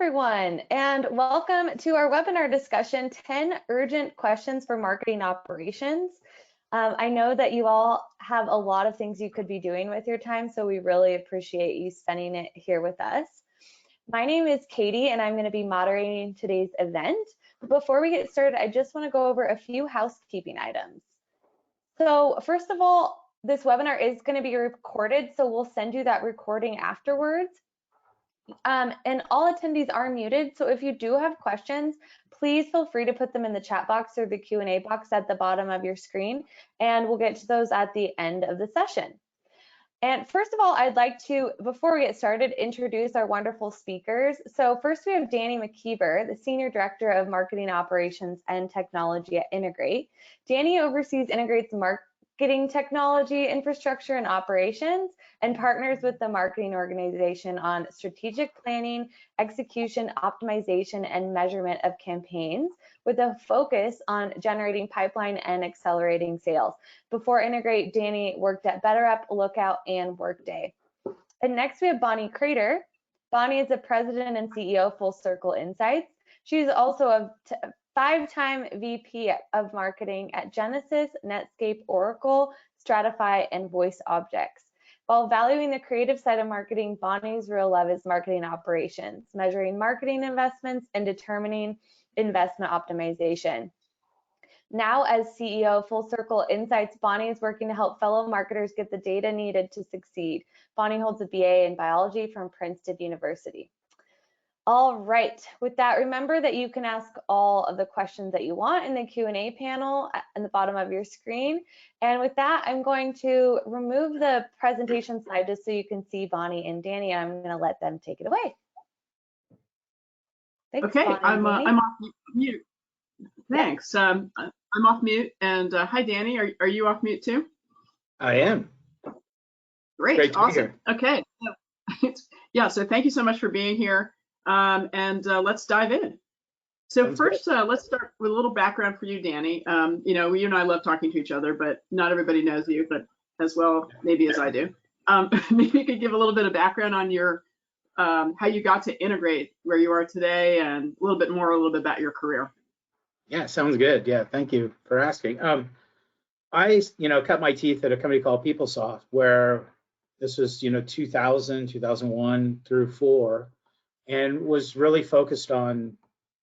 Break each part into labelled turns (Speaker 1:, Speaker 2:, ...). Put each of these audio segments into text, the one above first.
Speaker 1: everyone, and welcome to our webinar discussion, 10 Urgent Questions for Marketing Operations. I know that you all have a lot of things you could be doing with your time, so we really appreciate you spending it here with us. My name is Katie, and I'm going to be moderating today's event. Before we get started, I just want to go over a few housekeeping items. So first of all, this webinar is going to be recorded, so we'll send you that recording afterwards. And all attendees are muted, so if you do have questions, please feel free to put them in the chat box or the Q&A box at the bottom of your screen, and we'll get to those at the end of the session. And first of all, I'd like to, before we get started, introduce our wonderful speakers. So first we have Danny McKeever, the Senior Director of Marketing Operations and Technology at Integrate. Danny oversees Integrate's marketing technology, infrastructure, and operations, and partners with the marketing organization on strategic planning, execution, optimization, and measurement of campaigns, with a focus on generating pipeline and accelerating sales. Before Integrate, Danny worked at BetterUp, Lookout, and Workday. And next we have Bonnie Crater. Bonnie is the president and CEO of Full Circle Insights. She's also a five-time VP of marketing at Genesis, Netscape, Oracle, Stratify, and VoiceObjects. While valuing the creative side of marketing, Bonnie's real love is marketing operations, measuring marketing investments and determining investment optimization. Now, as CEO of Full Circle Insights, Bonnie is working to help fellow marketers get the data needed to succeed. Bonnie holds a BA in biology from Princeton University. All right, with that, remember that you can ask all of the questions that you want in the Q&A panel at the bottom of your screen. And with that, I'm going to remove the presentation slide just so you can see Bonnie and Danny. I'm going to let them take it away. Thanks,
Speaker 2: okay,
Speaker 1: Bonnie
Speaker 2: I'm off mute. Thanks.
Speaker 1: Yeah.
Speaker 2: I'm off mute. And hi, Danny. Are you off mute too?
Speaker 3: I am.
Speaker 2: Great. Awesome. Okay. Yeah. So thank you so much for being here. Let's dive in. So
Speaker 3: Sounds
Speaker 2: first, let's start with a little background for you, Danny. You know, you and I love talking to each other, but not everybody knows you, but as well, maybe as I do. Maybe you could give a little bit of background on your how you got to Integrate where you are today, and a little bit about your career.
Speaker 3: Yeah, sounds good. Yeah, thank you for asking. I, cut my teeth at a company called PeopleSoft, where this was, 2000, 2001 through 4, and was really focused on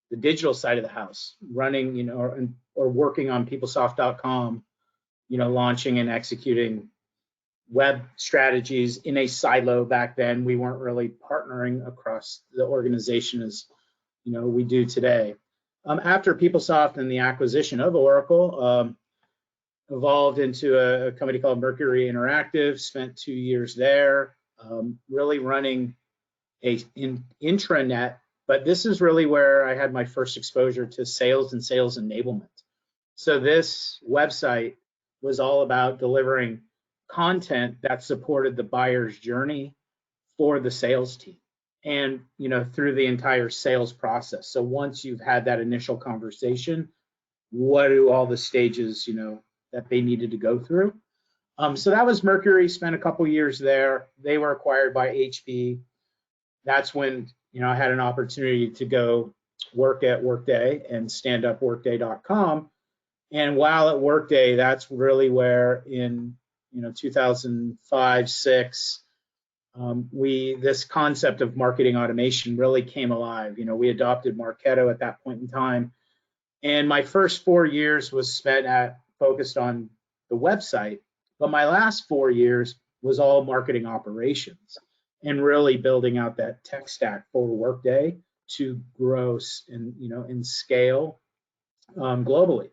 Speaker 3: the digital side of the house, running, or working on PeopleSoft.com, launching and executing web strategies in a silo. Back then, we weren't really partnering across the organization as, we do today. After PeopleSoft and the acquisition of Oracle, evolved into a company called Mercury Interactive, spent 2 years there, really running an intranet, but this is really where I had my first exposure to sales and sales enablement. So this website was all about delivering content that supported the buyer's journey for the sales team, and through the entire sales process. So once you've had that initial conversation, what are all the stages that they needed to go through? So that was Mercury. Spent a couple years there. They were acquired by HP. That's when I had an opportunity to go work at Workday and stand up Workday.com. And while at Workday, that's really where in 2005-06, this concept of marketing automation really came alive. We adopted Marketo at that point in time, and my first 4 years was spent focused on the website, but my last 4 years was all marketing operations and really building out that tech stack for Workday to grow and scale globally.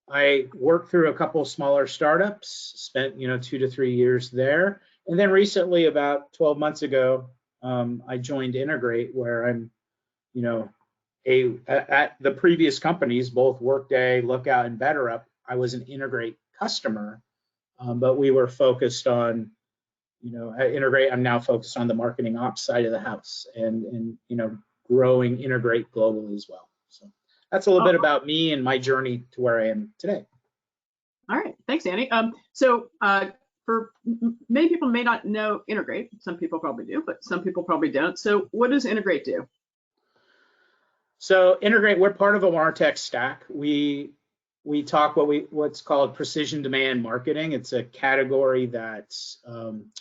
Speaker 3: I worked through a couple of smaller startups, spent 2 to 3 years there, and then recently, about 12 months ago, I joined Integrate, where I'm, at the previous companies, both Workday, Lookout, and BetterUp, I was an Integrate customer, but we were focused on, at Integrate, I'm now focused on the marketing ops side of the house, and growing Integrate globally as well. So that's a little bit about me and my journey to where I am today.
Speaker 2: All right, thanks, Danny. For many people may not know Integrate. Some people probably do, but some people probably don't. So what does Integrate do?
Speaker 3: So Integrate, we're part of a MarTech stack. We talk what's called precision demand marketing. It's a category that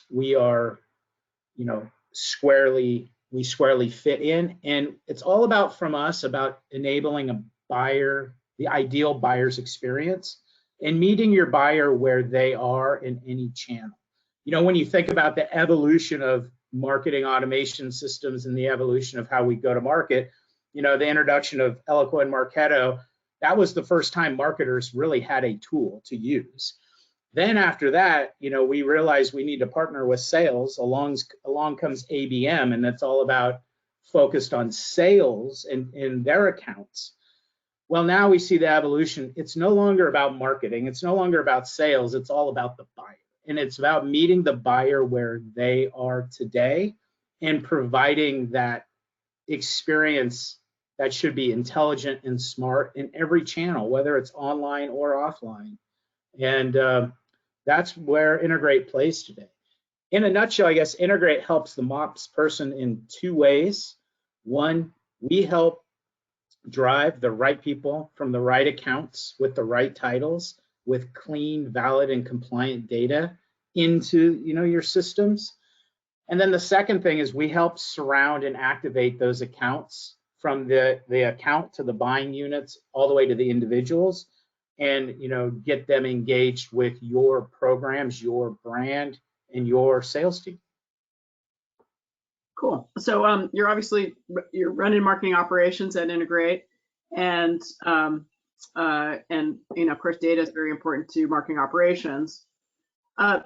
Speaker 3: we are, squarely fit in, and it's all about from us about enabling a buyer, the ideal buyer's experience, and meeting your buyer where they are in any channel. When you think about the evolution of marketing automation systems and the evolution of how we go to market, the introduction of Eloqua and Marketo, that was the first time marketers really had a tool to use. Then after that, we realized we need to partner with sales. Along comes ABM, and that's all about focused on sales and their accounts. Well, now we see the evolution. It's no longer about marketing. It's no longer about sales. It's all about the buyer. And it's about meeting the buyer where they are today and providing that experience that should be intelligent and smart in every channel, whether it's online or offline. And that's where Integrate plays today. In a nutshell, I guess Integrate helps the MOPS person in two ways. One, we help drive the right people from the right accounts with the right titles, with clean, valid, and compliant data into your systems. And then the second thing is we help surround and activate those accounts from the account to the buying units all the way to the individuals, and get them engaged with your programs, your brand, and your sales team.
Speaker 2: Cool. So you're running marketing operations at Integrate, and of course data is very important to marketing operations.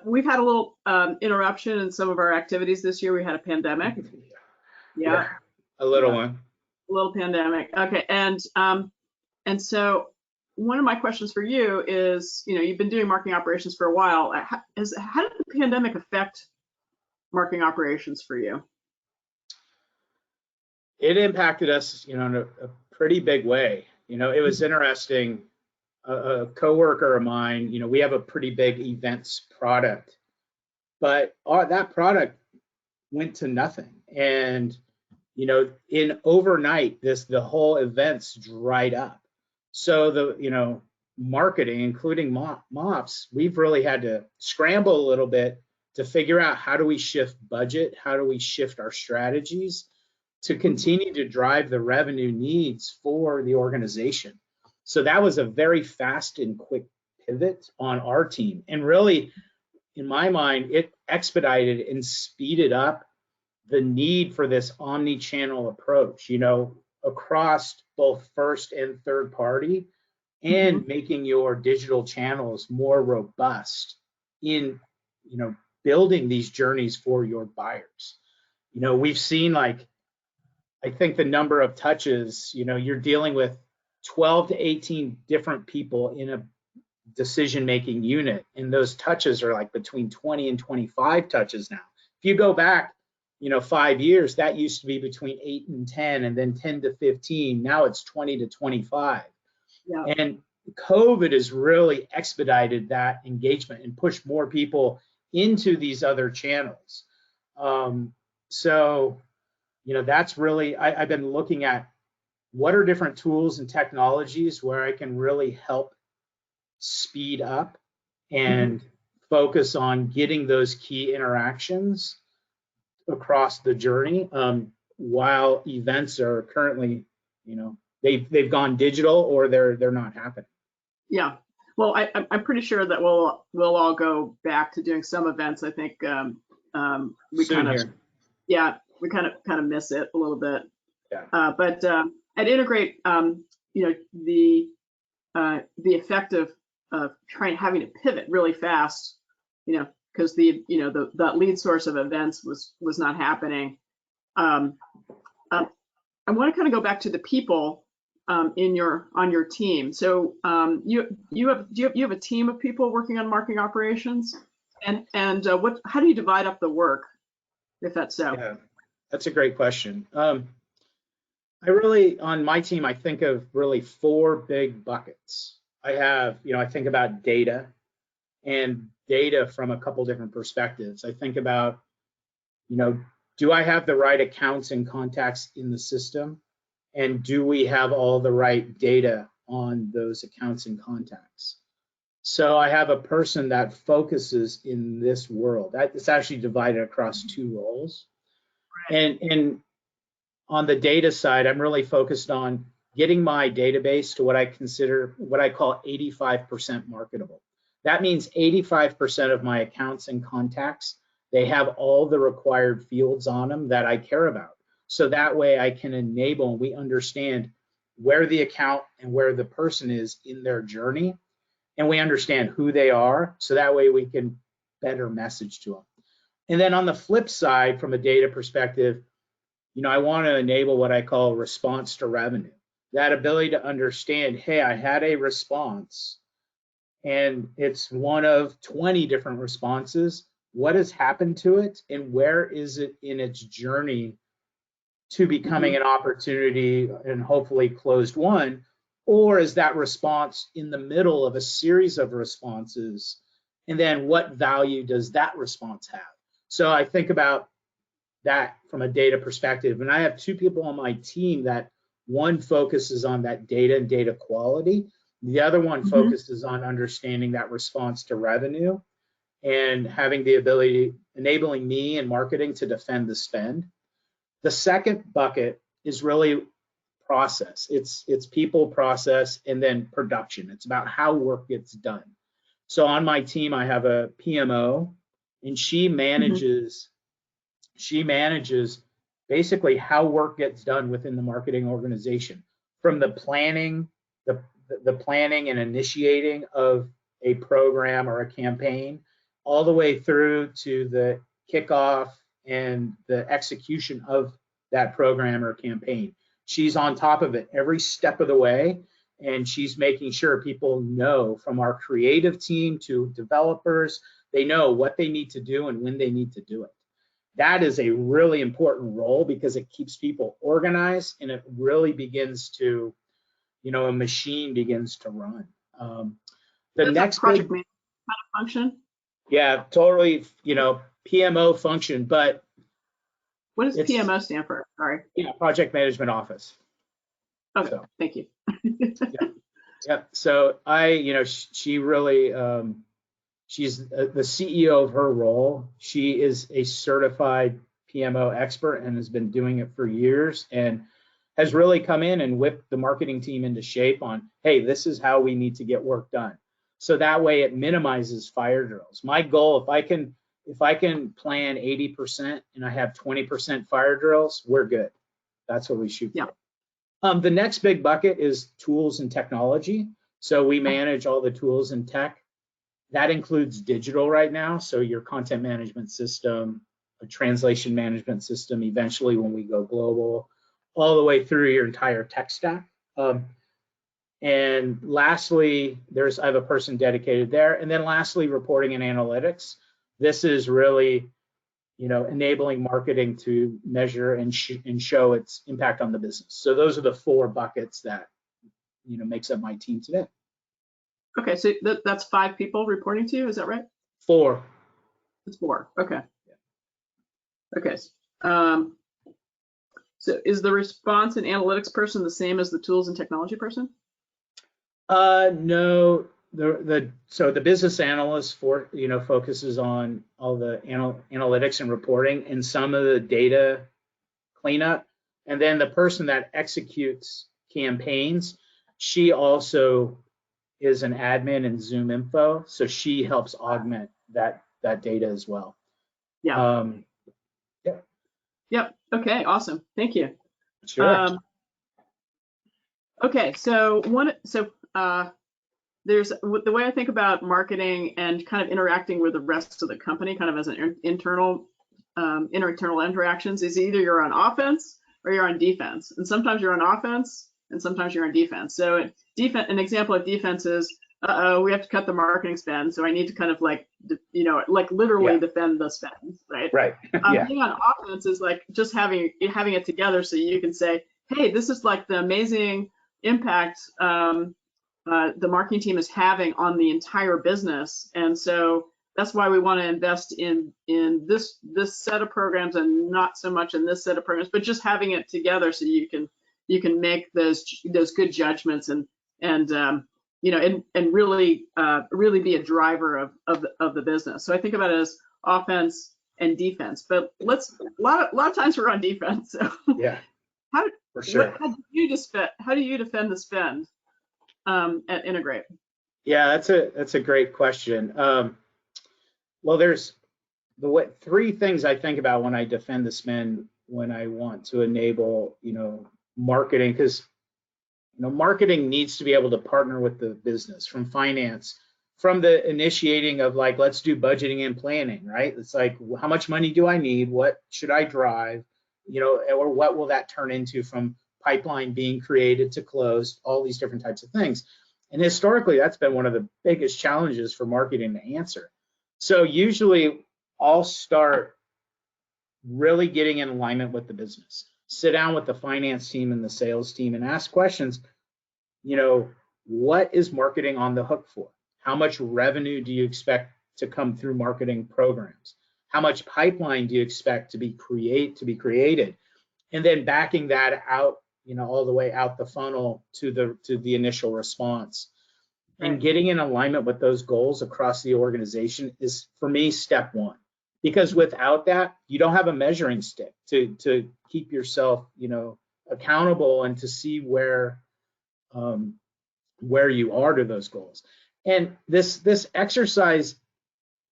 Speaker 2: We've had a little interruption in some of our activities this year. We had a pandemic. Yeah.
Speaker 3: A little one.
Speaker 2: A little pandemic. Okay. And so one of my questions for you is, you've been doing marketing operations for a while. How did the pandemic affect marketing operations for you?
Speaker 3: It impacted us, in a pretty big way. It was interesting. A coworker of mine, we have a pretty big events product, but that product went to nothing. And, in overnight, the whole events dried up. So the, marketing, including MOPS, we've really had to scramble a little bit to figure out how do we shift budget, how do we shift our strategies to continue to drive the revenue needs for the organization. So that was a very fast and quick pivot on our team. And really, in my mind, it expedited and speeded up the need for this omni-channel approach, across both first and third party, and making your digital channels more robust in, building these journeys for your buyers. We've seen, I think the number of touches, you're dealing with 12 to 18 different people in a decision-making unit. And those touches are between 20 and 25 touches now. If you go back, 5 years, that used to be between 8 and 10, and then 10 to 15. Now it's 20 to 25. Yeah. And COVID has really expedited that engagement and pushed more people into these other channels. So, that's really, I've been looking at what are different tools and technologies where I can really help speed up and focus on getting those key interactions across the journey, while events are currently, they've gone digital or they're not happening.
Speaker 2: Yeah. Well, I'm pretty sure that we'll all go back to doing some events. I think we kind of miss it a little bit. Yeah. But at Integrate, the effect of having to pivot really fast, because the lead source of events was not happening. I want to kind of go back to the people on your team. So you have a team of people working on marketing operations, and how do you divide up the work, if that's so?
Speaker 3: Yeah, that's a great question. I really, on my team, I think of really 4 big buckets. I have, I think about data, and data from a couple different perspectives. I think about, do I have the right accounts and contacts in the system? And do we have all the right data on those accounts and contacts? So I have a person that focuses in this world. It's actually divided across two roles. And on the data side, I'm really focused on getting my database to what I call 85% marketable. That means 85% of my accounts and contacts, they have all the required fields on them that I care about. So that way I can enable, we understand where the account and where the person is in their journey, and we understand who they are, so that way we can better message to them. And then on the flip side, from a data perspective, I want to enable what I call response to revenue. That ability to understand, hey, I had a response and it's one of 20 different responses. What has happened to it and where is it in its journey to becoming an opportunity and hopefully closed one? Or is that response in the middle of a series of responses? And then what value does that response have? So I think about that from a data perspective. And I have two people on my team that one focuses on that data and data quality. The other one focuses on understanding that response to revenue and having the ability, enabling me and marketing to defend the spend. The second bucket is really process. It's people, process, and then production. It's about how work gets done. So on my team, I have a PMO, and she manages basically how work gets done within the marketing organization, from the planning, the planning and initiating of a program or a campaign, all the way through to the kickoff and the execution of that program or campaign. She's on top of it every step of the way, and she's making sure people know, from our creative team to developers, they know what they need to do and when they need to do it. That is a really important role because it keeps people organized and it really begins to, a machine begins to run. The next
Speaker 2: project management kind of function.
Speaker 3: Yeah, totally, PMO function, but
Speaker 2: what does PMO stand for? Sorry.
Speaker 3: Yeah, Project Management Office.
Speaker 2: Okay, so, thank you.
Speaker 3: Yeah. So she really, she's the CEO of her role. She is a certified PMO expert and has been doing it for years and has really come in and whipped the marketing team into shape on, hey, this is how we need to get work done. So that way it minimizes fire drills. My goal, if I can plan 80% and I have 20% fire drills, we're good. That's what we shoot for. The next big bucket is tools and technology. So we manage all the tools and tech. That includes digital right now. So your content management system, a translation management system, eventually when we go global, all the way through your entire tech stack. And lastly, I have a person dedicated there. And then lastly, reporting and analytics. This is really, enabling marketing to measure and show its impact on the business. So those are the four buckets that, makes up my team today.
Speaker 2: Okay, so that's 5 people reporting to you, is that right?
Speaker 3: 4.
Speaker 2: It's 4, okay. Okay. So is the response and analytics person the same as the tools and technology person?
Speaker 3: No. So the business analyst focuses on all the analytics and reporting and some of the data cleanup, and then the person that executes campaigns, she also is an admin in Zoom Info, so she helps augment that data as well.
Speaker 2: Yeah. Yep. Okay. Awesome. Thank you.
Speaker 3: Sure.
Speaker 2: Okay. So there's the way I think about marketing and kind of interacting with the rest of the company, kind of as an internal interactions, is either you're on offense or you're on defense. And sometimes you're on offense and sometimes you're on defense. So an example of defense is, we have to cut the marketing spend. So I need to kind of literally defend the spend, right?
Speaker 3: Right.
Speaker 2: Being on offense is like just having it together so you can say, hey, this is like the amazing impact the marketing team is having on the entire business. And so that's why we want to invest in this set of programs and not so much in this set of programs, but just having it together so you make those good judgments and you know, and really be a driver of the business. So I think about it as offense and defense. But a lot of times we're on defense. So
Speaker 3: Yeah,
Speaker 2: how
Speaker 3: for sure.
Speaker 2: how do you defend the spend at Integrate?
Speaker 3: Yeah, that's a great question. Well, there's three things I think about when I defend the spend when I want to enable, you know, marketing, because you know, marketing needs to be able to partner with the business from finance, from the initiating of like, let's do budgeting and planning, right? It's like, how much money do I need? What should I drive? You know, or what will that turn into from pipeline being created to closed, all these different types of things. And historically, that's been one of the biggest challenges for marketing to answer. So usually I'll start really getting in alignment with the business, sit down with the finance team and the sales team and ask questions, you know, what is marketing on the hook for? How much revenue do you expect to come through marketing programs? How much pipeline do you expect to be created? And then backing that out, you know, all the way out the funnel to the initial response. And getting in alignment with those goals across the organization is, for me, step one. Because without that, you don't have a measuring stick to keep yourself, you know, accountable and to see where you are to those goals. And this exercise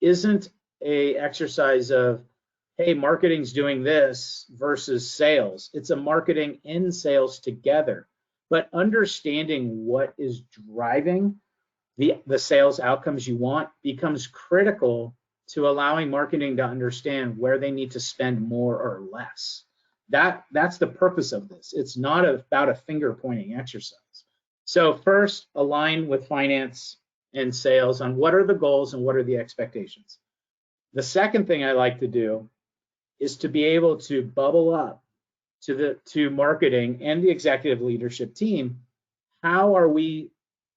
Speaker 3: isn't a exercise of, hey, marketing's doing this versus sales. It's a marketing and sales together. But understanding what is driving the sales outcomes you want becomes critical to allowing marketing to understand where they need to spend more or less. That's the purpose of this. It's not about a finger pointing exercise. So first, align with finance and sales on what are the goals and what are the expectations. The second thing I like to do is to be able to bubble up to marketing and the executive leadership team. How are we,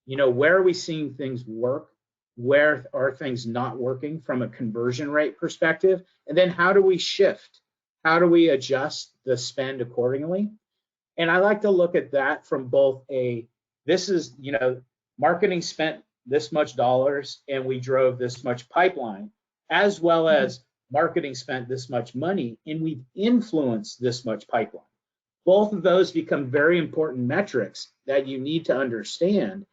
Speaker 3: you know, where are we seeing things work? Where are things not working from a conversion rate perspective? And then how do we shift? How do we adjust the spend accordingly? And I like to look at that from both this is, you know, marketing spent this much dollars and we drove this much pipeline, as well as marketing spent this much money and we've influenced this much pipeline. Both of those become very important metrics that you need to understand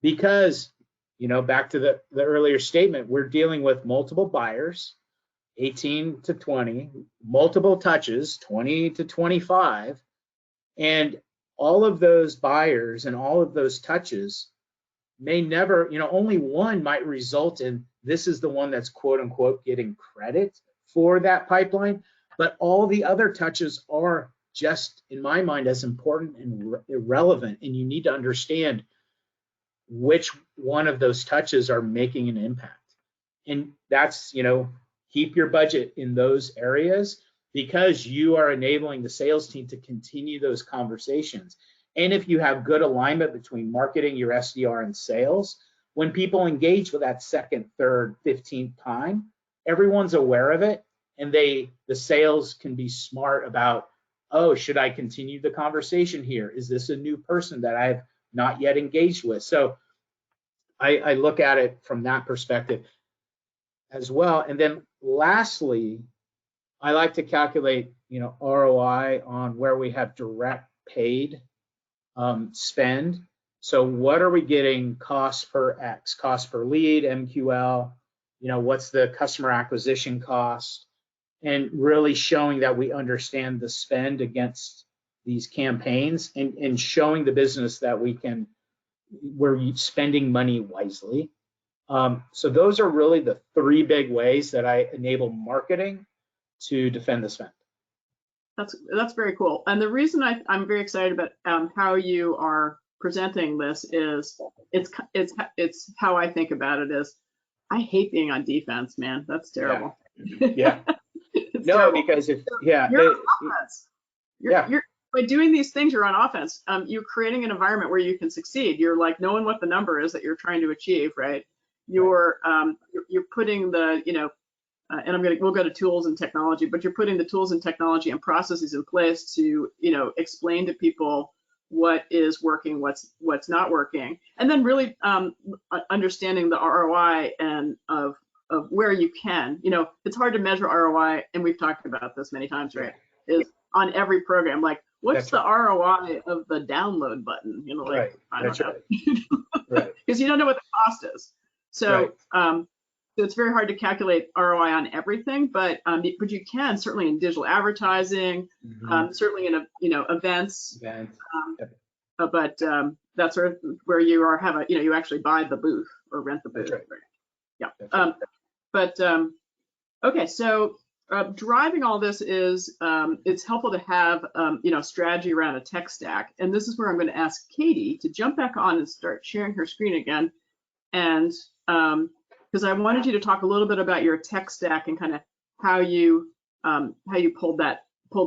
Speaker 3: because, you know, back to the earlier statement, we're dealing with multiple buyers, 18 to 20, multiple touches, 20 to 25, and all of those buyers and all of those touches may never, you know, only one might result in this is the one that's quote unquote getting credit for that pipeline, but all the other touches are just, in my mind, as important and irrelevant, and you need to understand which one of those touches are making an impact. And that's, you know, keep your budget in those areas because you are enabling the sales team to continue those conversations. And if you have good alignment between marketing, your SDR, and sales, when people engage with that second, third, 15th time, everyone's aware of it, and the sales can be smart about, oh, should I continue the conversation here? Is this a new person that I've not yet engaged with? So I look at it from that perspective as well. And then lastly, I like to calculate, you know, ROI on where we have direct paid spend. So what are we getting cost per X, cost per lead, MQL, you know, what's the customer acquisition cost, and really showing that we understand the spend against these campaigns and showing the business that we're spending money wisely. So those are really the three big ways that I enable marketing to defend the spend.
Speaker 2: That's very cool. And the reason I'm very excited about how you are presenting this is it's how I think about it is I hate being on defense, man. That's terrible.
Speaker 3: Yeah. No, terrible. Because
Speaker 2: you're on offense. You're by doing these things, you're on offense. You're creating an environment where you can succeed. You're like knowing what the number is that you're trying to achieve, right? You're putting the, you know, and we'll go to tools and technology, but you're putting the tools and technology and processes in place to, explain to people what is working, what's not working, and then really understanding the ROI and of where you can. It's hard to measure ROI, and we've talked about this many times, right? Is on every program, like what's the ROI of the download button?
Speaker 3: Right.
Speaker 2: I don't know.
Speaker 3: Right.
Speaker 2: Because you don't know what the cost is. So so it's very hard to calculate ROI on everything, but you can certainly in digital advertising, certainly in events. But that's sort of where you have you actually buy the booth or rent the booth.
Speaker 3: That's right.
Speaker 2: Yeah. But okay, so driving all this is it's helpful to have strategy around a tech stack, and this is where I'm going to ask Katie to jump back on and start sharing her screen again, and because I wanted you to talk a little bit about your tech stack and kind of how you pulled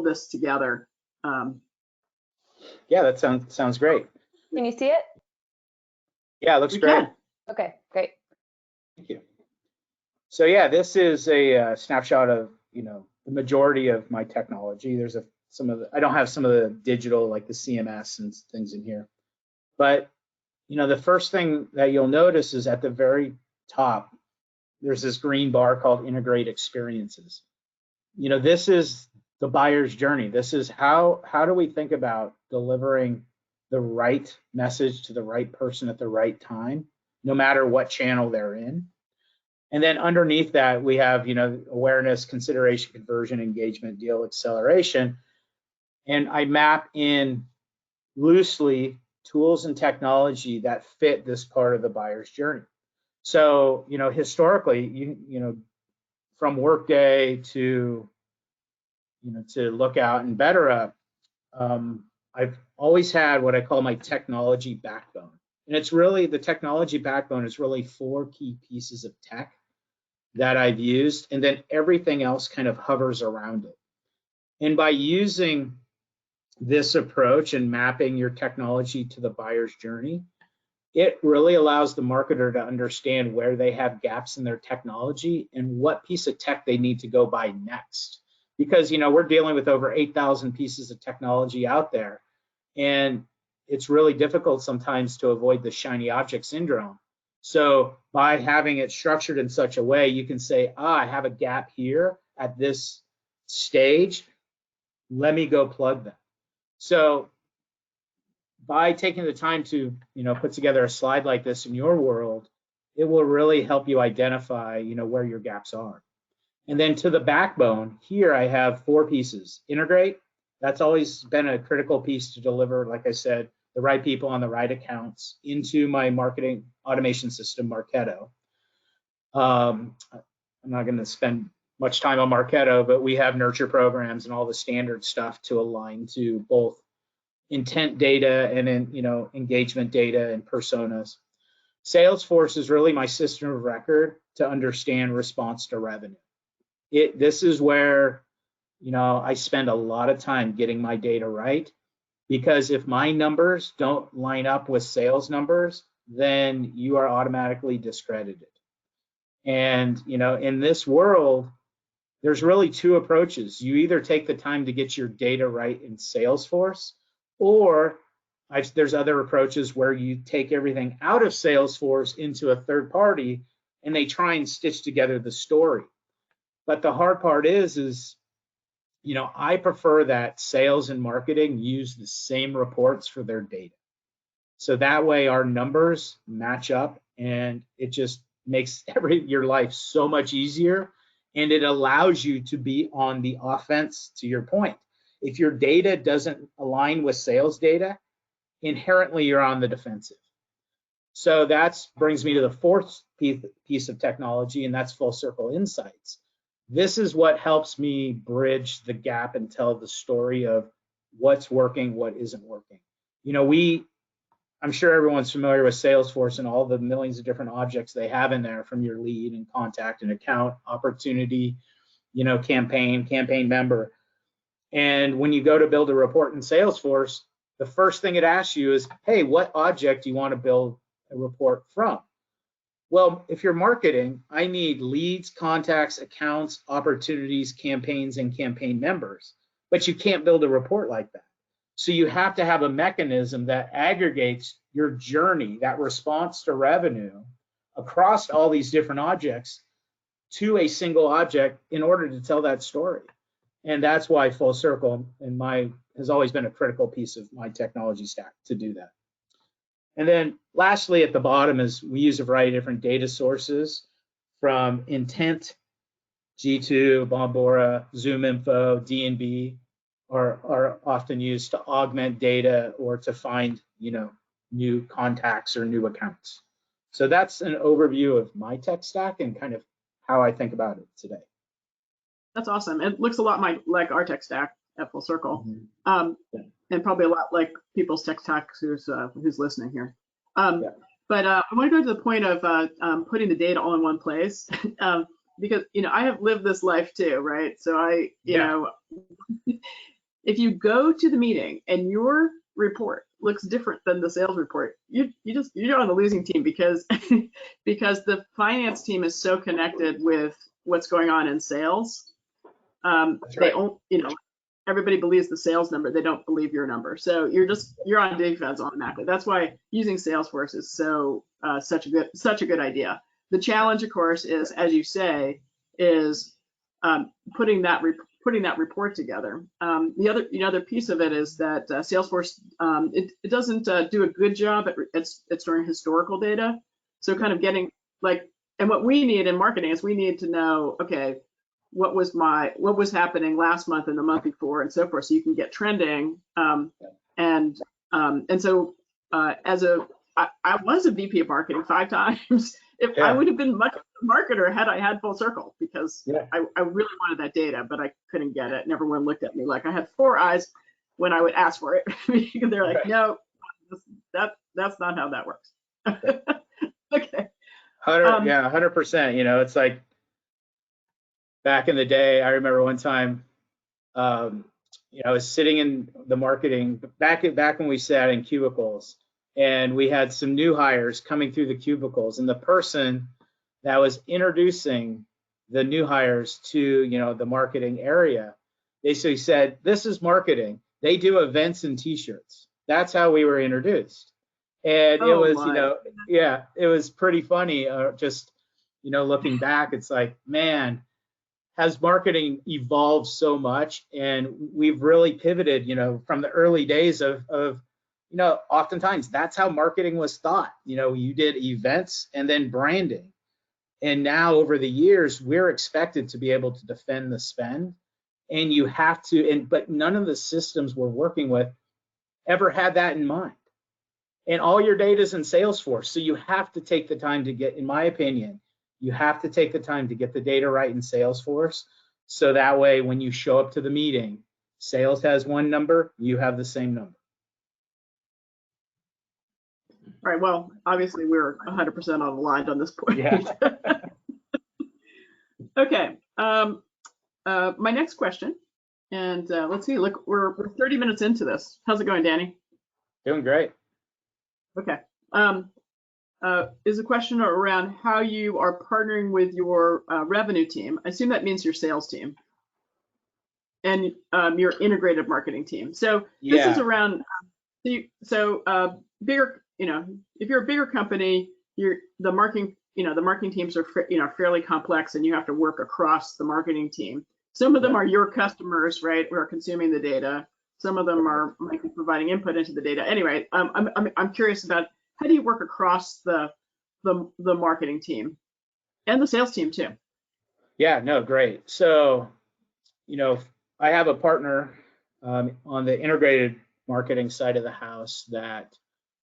Speaker 2: this together.
Speaker 3: Yeah, that sounds great.
Speaker 1: Can you see it?
Speaker 3: Yeah, it looks great.
Speaker 1: Okay, great.
Speaker 3: Thank you. So yeah, this is a snapshot of the majority of my technology. There's I don't have some of the digital like the CMS and things in here, but the first thing that you'll notice is at the very top, there's this green bar called Integrate Experiences. This is the buyer's journey. This is how do we think about delivering the right message to the right person at the right time, no matter what channel they're in. And then underneath that, we have, awareness, consideration, conversion, engagement, deal acceleration. And I map in loosely tools and technology that fit this part of the buyer's journey. So, historically, from Workday to, to Lookout and BetterUp, I've always had what I call my technology backbone. And it's really, the technology backbone is really 4 key pieces of tech that I've used, and then everything else kind of hovers around it. And by using this approach and mapping your technology to the buyer's journey, it really allows the marketer to understand where they have gaps in their technology and what piece of tech they need to go buy next. Because, we're dealing with over 8,000 pieces of technology out there, and it's really difficult sometimes to avoid the shiny object syndrome. So by having it structured in such a way, you can say, I have a gap here at this stage, let me go plug them. So by taking the time to, put together a slide like this in your world, it will really help you identify, where your gaps are. And then to the backbone, here I have 4 pieces. Integrate, that's always been a critical piece to deliver, like I said, the right people on the right accounts into my marketing automation system, Marketo. I'm not going to spend much time on Marketo, but we have nurture programs and all the standard stuff to align to both intent data and engagement data and personas. Salesforce is really my system of record to understand response to revenue. This is where I spend a lot of time getting my data right, because if my numbers don't line up with sales numbers, then you are automatically discredited. And in this world, there's really 2 approaches. You either take the time to get your data right in Salesforce, or there's other approaches where you take everything out of Salesforce into a third party and they try and stitch together the story. But the hard part is I prefer that sales and marketing use the same reports for their data. So that way our numbers match up, and it just makes your life so much easier, and it allows you to be on the offense, to your point. If your data doesn't align with sales data, inherently you're on the defensive. So that brings me to the 4th piece of technology, and that's Full Circle Insights. This is what helps me bridge the gap and tell the story of what's working, what isn't working. I'm sure everyone's familiar with Salesforce and all the millions of different objects they have in there, from your lead and contact and account, opportunity, campaign member. And when you go to build a report in Salesforce, the first thing it asks you is, hey, what object do you want to build a report from? Well, if you're marketing, I need leads, contacts, accounts, opportunities, campaigns, and campaign members. But you can't build a report like that. So you have to have a mechanism that aggregates your journey, that response to revenue across all these different objects to a single object in order to tell that story. And that's why Full Circle has always been a critical piece of my technology stack to do that. And then lastly, at the bottom is we use a variety of different data sources from intent, G2, Bombora, ZoomInfo, D&B are often used to augment data or to find, new contacts or new accounts. So that's an overview of my tech stack and kind of how I think about it today.
Speaker 2: That's awesome. It looks a lot like our tech stack at Full Circle,
Speaker 3: Yeah.
Speaker 2: and probably a lot like people's tech stack who's listening here. But I want to go to the point of putting the data all in one place, because I have lived this life too, right? So if you go to the meeting and your report looks different than the sales report, you're on the losing team because because the finance team is so connected with what's going on in sales.
Speaker 3: That's right.
Speaker 2: Everybody believes the sales number, they don't believe your number. So you're on defense automatically. That's why using Salesforce is such a good idea. The challenge, of course, is, as you say, is putting that report together. The other piece of it is that Salesforce it doesn't do a good job at storing historical data. So kind of getting and what we need in marketing is we need to know, okay, what was happening last month and the month before and so forth, so you can get trending. And so I was a VP of marketing 5 times. I would have been much of a marketer had I had Full Circle, because I really wanted that data, but I couldn't get it. And everyone looked at me like I had 4 eyes when I would ask for it. They're like, no, that's not how that works. Okay.
Speaker 3: 100%. It's like back in the day, I remember one time, I was sitting in the marketing back when we sat in cubicles, and we had some new hires coming through the cubicles, and the person that was introducing the new hires to, the marketing area, basically said, "This is marketing. They do events and T-shirts." That's how we were introduced, and it was, it was pretty funny. Just, looking back, it's like, man, has marketing evolved so much, and we've really pivoted, from the early days of oftentimes that's how marketing was thought. You did events and then branding. And now over the years, we're expected to be able to defend the spend, and you have to, but none of the systems we're working with ever had that in mind. And all your data is in Salesforce. So you have to take the time to get, in my opinion, you have to take the time to get the data right in Salesforce. So that way, when you show up to the meeting, sales has one number, you have the same number.
Speaker 2: All right, well, obviously we're 100% aligned on this point.
Speaker 3: Yeah.
Speaker 2: Okay, my next question, and let's see, look, we're 30 minutes into this. How's it going, Danny?
Speaker 3: Doing great.
Speaker 2: Okay. Is a question around how you are partnering with your revenue team. I assume that means your sales team and your integrated marketing team. So this is around, bigger, if you're a bigger company, the marketing teams are, fairly complex, and you have to work across the marketing team. Some of them are your customers, right, who are consuming the data. Some of them might be providing input into the data. Anyway, I'm curious about, how do you work across the marketing team and the sales team too?
Speaker 3: Yeah, no, great. So, I have a partner on the integrated marketing side of the house that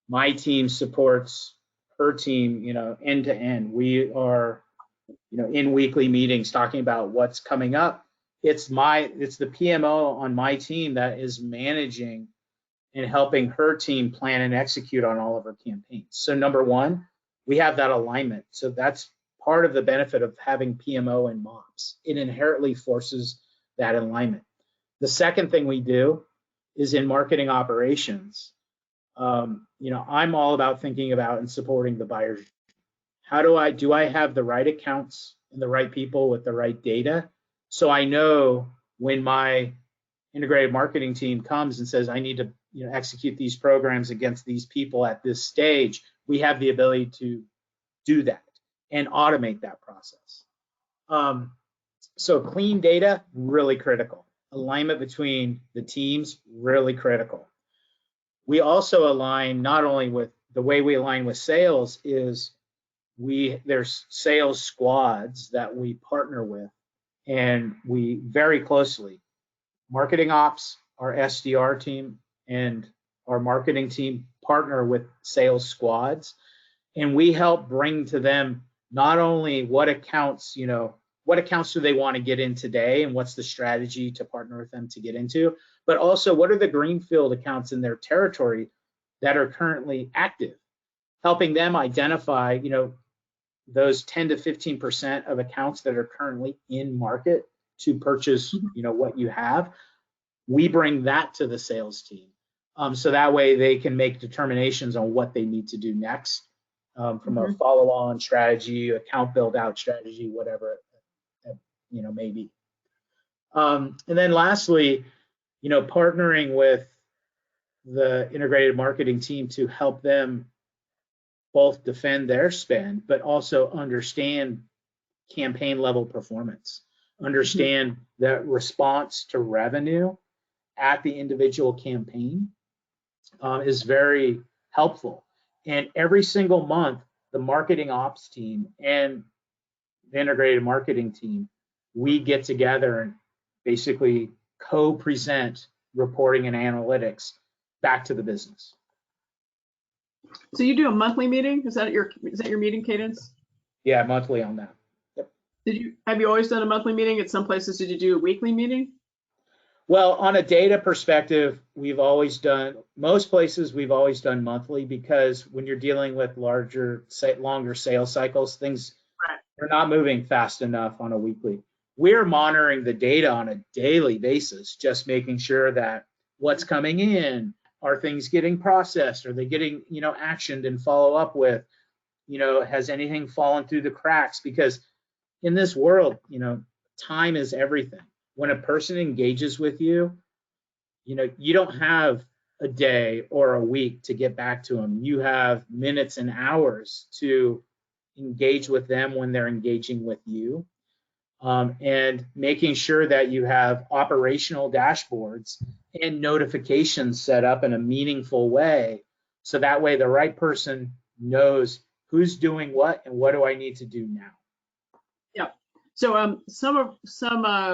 Speaker 3: my team supports her team, end to end. We are, in weekly meetings talking about what's coming up. It's the PMO on my team that is managing and helping her team plan and execute on all of her campaigns. So number one, we have that alignment. So that's part of the benefit of having PMO and MOPS. It inherently forces that alignment. The second thing we do is in marketing operations. I'm all about thinking about and supporting the buyers. do I have the right accounts and the right people with the right data? So I know when my integrated marketing team comes and says, I need to execute these programs against these people at this stage, we have the ability to do that and automate that process. So clean data, really critical. Alignment between the teams, really critical. We also align not only with the way we align with sales is there's sales squads that we partner with, and we very closely, marketing ops, our SDR team and our marketing team partner with sales squads, and we help bring to them not only what accounts do they want to get in today and what's the strategy to partner with them to get into, but also what are the greenfield accounts in their territory that are currently active, helping them identify, those 10 to 15% of accounts that are currently in market to purchase, what you have. We bring that to the sales team. So that way they can make determinations on what they need to do next from a follow-on strategy, account build-out strategy, whatever it may be. And then lastly, partnering with the integrated marketing team to help them both defend their spend, but also understand campaign level performance, understand the response to revenue at the individual campaign is very helpful. And every single month, the marketing ops team and the integrated marketing team, we get together and basically co-present reporting and analytics back to the business.
Speaker 2: So you do a monthly meeting? Is that your meeting cadence?
Speaker 3: Yeah, monthly on that. Yep.
Speaker 2: Have you always done a monthly meeting? At some places, did you do a weekly meeting?
Speaker 3: Well, on a data perspective, most places we've always done monthly, because when you're dealing with longer sales cycles, things are not moving fast enough on a weekly. We're monitoring the data on a daily basis, just making sure that what's coming in, are things getting processed? Are they getting, actioned and follow up with? Has anything fallen through the cracks? Because in this world, time is everything. When a person engages with you, you don't have a day or a week to get back to them. You have minutes and hours to engage with them when they're engaging with you. And making sure that you have operational dashboards and notifications set up in a meaningful way, so that way the right person knows who's doing what and what do I need to do now.
Speaker 2: Yeah. So some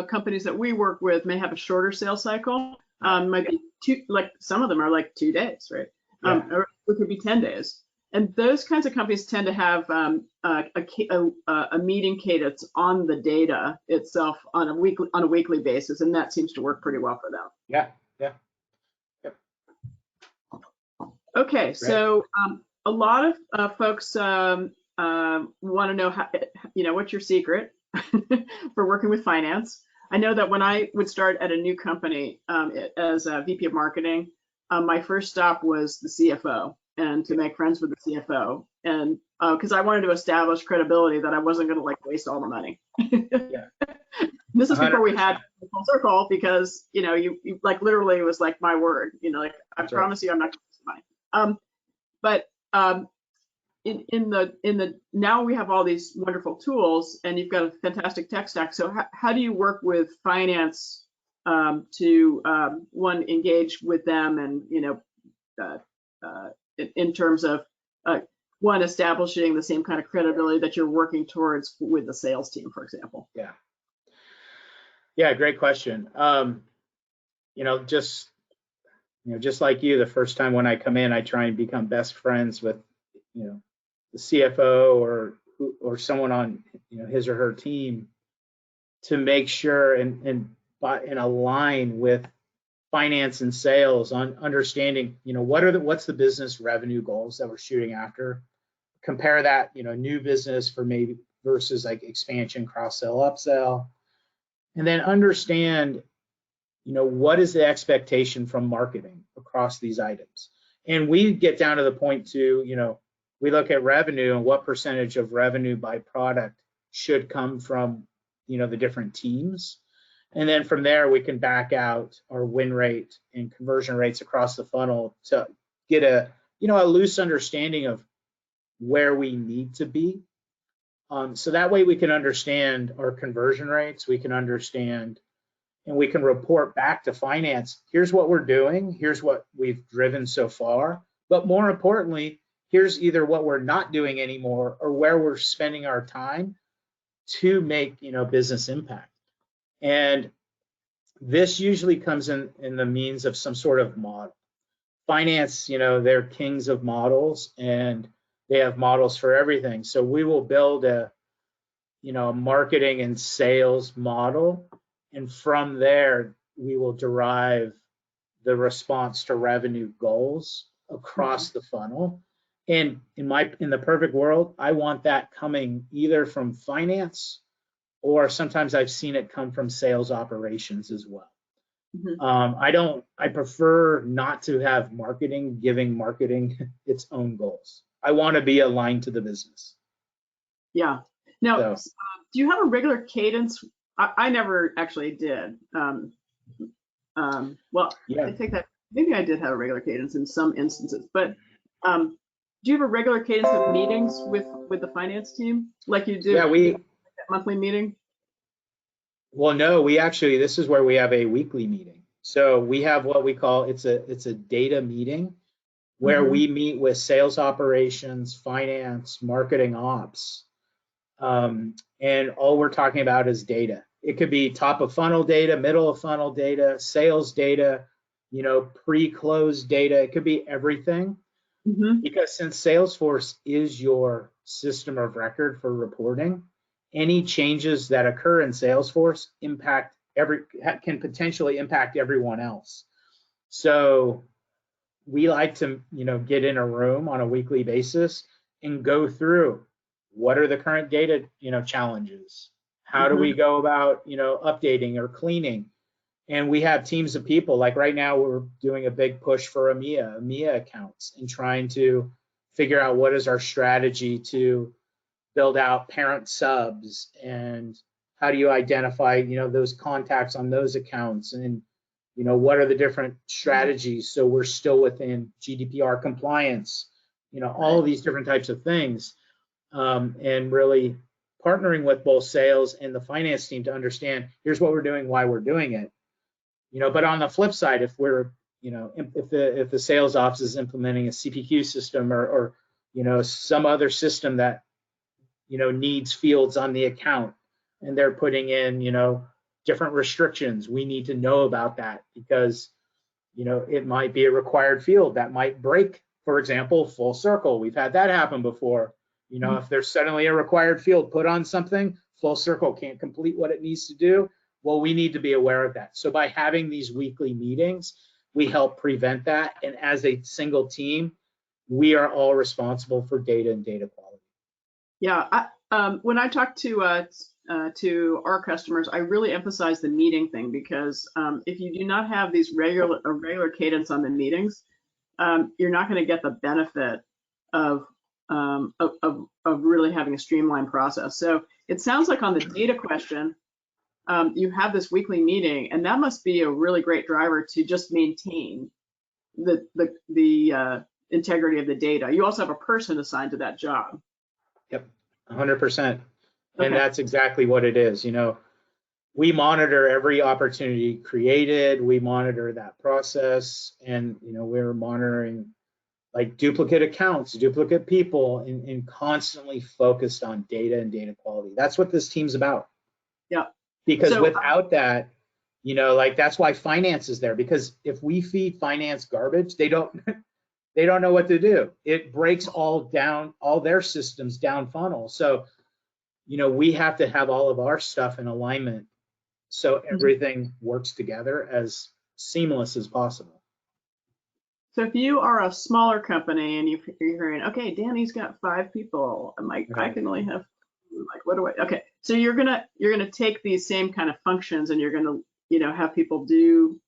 Speaker 2: companies that we work with may have a shorter sales cycle. Might be some of them are like 2 days, right? Or it could be 10 days. And those kinds of companies tend to have a meeting cadence on the data itself on a weekly basis, and that seems to work pretty well for them.
Speaker 3: Yeah.
Speaker 2: Okay,
Speaker 3: Great.
Speaker 2: So a lot of folks want to know how, what's your secret for working with finance. I know that when I would start at a new company as a VP of marketing, my first stop was the CFO, and to make friends with the CFO, and because I wanted to establish credibility that I wasn't going to waste all the money.
Speaker 3: Yeah.
Speaker 2: This is before we had full circle, because you literally was my word, I promise you I'm not going to waste money. But in the now we have all these wonderful tools, and you've got a fantastic tech stack. So how do you work with finance to engage with them, and in terms of establishing the same kind of credibility that you're working towards with the sales team, for example?
Speaker 3: Yeah, great question. Just like you, the first time when I come in, I try and become best friends with the CFO or someone on his or her team, to make sure and align with finance and sales on understanding what's the business revenue goals that we're shooting after, compare that new business for maybe versus expansion, cross sell, upsell, and then understand what is the expectation from marketing across these items. And we get down to the point to we look at revenue and what percentage of revenue by product should come from, the different teams. And then from there, we can back out our win rate and conversion rates across the funnel to get a loose understanding of where we need to be. So that way we can understand our conversion rates, we can understand, and we can report back to finance, here's what we're doing, here's what we've driven so far, but more importantly, here's either what we're not doing anymore or where we're spending our time to make, business impact. And this usually comes in the means of some sort of model. Finance, they're kings of models, and they have models for everything. So we will build a marketing and sales model, and from there we will derive the response to revenue goals across the funnel. And in the perfect world, I want that coming either from finance, or sometimes I've seen it come from sales operations as well. I prefer not to have marketing giving marketing its own goals. I want to be aligned to the business.
Speaker 2: Yeah. Now, do you have a regular cadence? I never actually did. Well,
Speaker 3: yeah.
Speaker 2: I think that maybe I did have a regular cadence in some instances, but do you have a regular cadence of meetings with the finance team like you do?
Speaker 3: Yeah,
Speaker 2: that monthly meeting.
Speaker 3: Well, no, this is where we have a weekly meeting. So we have what we call, it's a data meeting where we meet with sales operations, finance, marketing ops. And all we're talking about is data. It could be top of funnel data, middle of funnel data, sales data, pre-close data. It could be everything. Because since Salesforce is your system of record for reporting, any changes that occur in Salesforce can potentially impact everyone else. So we like to, get in a room on a weekly basis and go through what are the current data, challenges. How do we go about, updating or cleaning? And we have teams of people. Like right now, we're doing a big push for EMEA accounts, and trying to figure out what is our strategy to build out parent subs, and how do you identify, those contacts on those accounts, and what are the different strategies so we're still within GDPR compliance, all of these different types of things, and really partnering with both sales and the finance team to understand here's what we're doing, why we're doing it. But on the flip side, if we're, if the sales office is implementing a CPQ system or some other system that, needs fields on the account, and they're putting in, different restrictions, we need to know about that, because, it might be a required field that might break, for example, full circle. We've had that happen before. If there's suddenly a required field put on something, full circle can't complete what it needs to do. Well, we need to be aware of that. So by having these weekly meetings, we help prevent that. And as a single team, we are all responsible for data and data quality.
Speaker 2: Yeah, when I talk to our customers, I really emphasize the meeting thing, because if you do not have these regular cadence on the meetings, you're not going to get the benefit of really having a streamlined process. So it sounds like on the data question, you have this weekly meeting, and that must be a really great driver to just maintain the integrity of the data. You also have a person assigned to that job.
Speaker 3: Yep, 100%. And that's exactly what it is. We monitor every opportunity created. We monitor that process, and we're monitoring like duplicate accounts, duplicate people, and constantly focused on data and data quality. That's what this team's about.
Speaker 2: Yeah.
Speaker 3: Because without that, that's why finance is there. Because if we feed finance garbage, they don't know what to do. It breaks all their systems down funnel. So, we have to have all of our stuff in alignment so everything works together as seamless as possible.
Speaker 2: So if you are a smaller company and you're hearing, okay, Danny's got 5 people, I'm like, I can only have, like, what do I? Okay, so you're gonna take these same kind of functions, and you're gonna have people do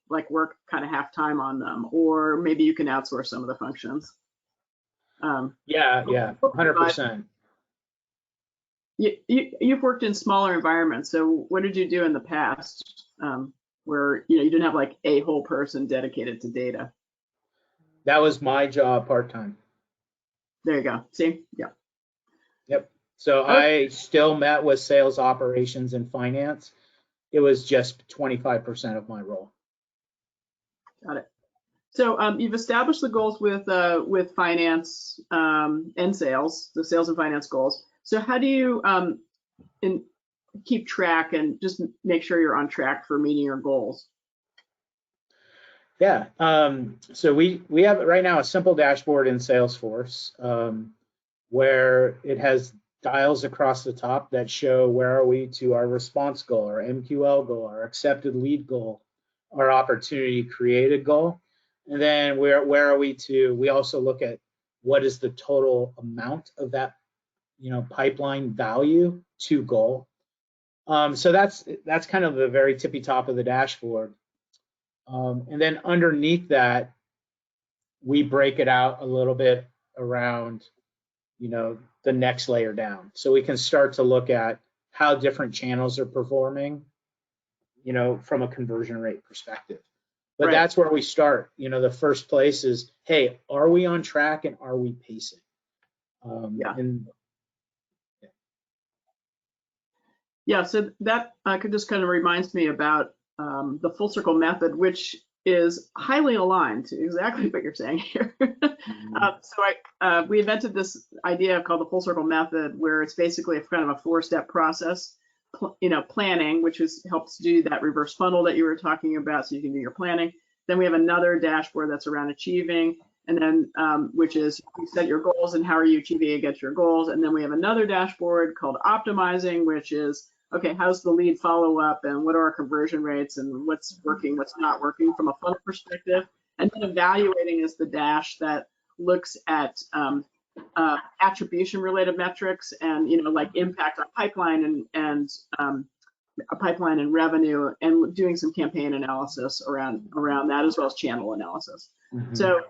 Speaker 2: like work kind of half time on them, or maybe you can outsource some of the functions.
Speaker 3: Yeah, 100%.
Speaker 2: You've worked in smaller environments, so what did you do in the past where you didn't have like a whole person dedicated to data?
Speaker 3: That was my job part-time.
Speaker 2: There you go. See? Yeah.
Speaker 3: Yep. So
Speaker 2: Okay.
Speaker 3: I still met with sales operations and finance. It was just 25% of my role.
Speaker 2: Got it. So you've established the goals with finance and sales, the sales and finance goals. So how do you keep track and just make sure you're on track for meeting your goals?
Speaker 3: Yeah. So we have right now a simple dashboard in Salesforce where it has dials across the top that show where are we to our response goal, our MQL goal, our accepted lead goal, our opportunity created goal. And then where are we to, we also look at what is the total amount of that, pipeline value to goal. So that's kind of the very tippy top of the dashboard. And then underneath that, we break it out a little bit around, the next layer down. So we can start to look at how different channels are performing, from a conversion rate perspective. But
Speaker 2: Right.
Speaker 3: That's where we start. The first place is, hey, are we on track and are we pacing?
Speaker 2: Yeah, so that just kind of reminds me about the full circle method, which is highly aligned to exactly what you're saying here. We invented this idea called the full circle method, where it's basically kind of a 4-step process. Planning, which helps do that reverse funnel that you were talking about, so you can do your planning. Then we have another dashboard that's around achieving, and then which is you set your goals and how are you achieving against your goals. And then we have another dashboard called optimizing, which is, okay, how's the lead follow up and what are our conversion rates and what's working, what's not working from a funnel perspective. And then evaluating is the dash that looks at attribution related metrics and like impact on pipeline and a pipeline and revenue, and doing some campaign analysis around that, as well as channel analysis.
Speaker 3: Mm-hmm.
Speaker 2: So